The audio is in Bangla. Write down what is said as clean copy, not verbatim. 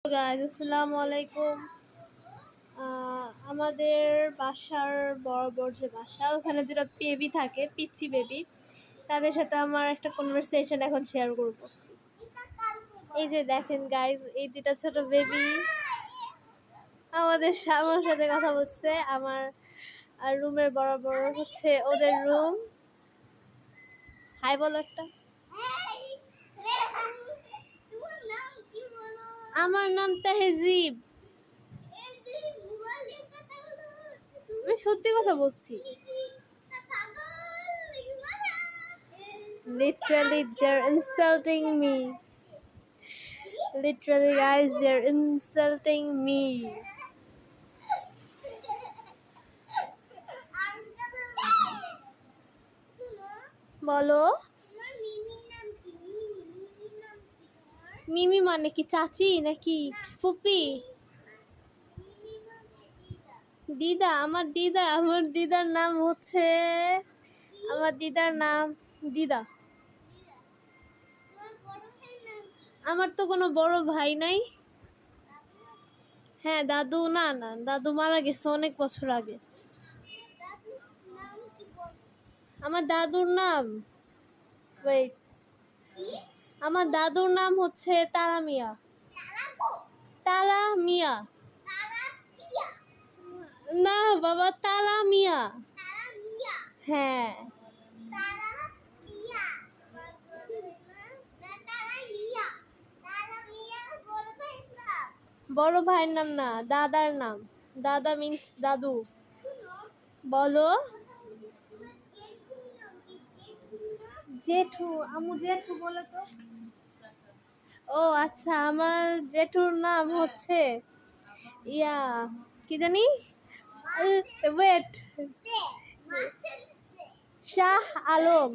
গাইস আসসালামু আলাইকুম। আমাদের বাসার বড় যে বাসা ওখানে দুটো বেবি থাকে, পিচ্চি বেবি। তাদের সাথে আমার একটা কনভারসেশন এখন শেয়ার করব। এই যে দেখেন গাইস, এই দুটা ছোট বেবি আমার সাথে কথা বলছে। আমার রুমের বরাবর হচ্ছে ওদের রুম। হাই বলো একটা। আমার নাম তাহেজিব। আমি সত্যি কথা বলছি। Literally, they're insulting me. Literally, guys, they're insulting me. বলো। মিমি মানে কি চাচি নাকি ফুপি? দিদা। আমার দিদার নাম হচ্ছে দিদা। আমার তো কোনো বড় ভাই নাই। হ্যাঁ, দাদু না, দাদু মারা গেছে অনেক বছর আগে। আমার দাদুর নাম ওয়েট আমার দাদুর নাম হচ্ছে তারা মিয়া। তারা মিয়া না বাবা, তারা মিয়া। হ্যাঁ, বড় ভাইয়ের নাম না, দাদার নাম। দাদা মিন্স দাদু। বলো। জেঠু। আমু জেঠু বলে তো। ও আচ্ছা, আমার জেঠুর নাম হচ্ছে কি জানি, ওয়েট, শাহ আলম।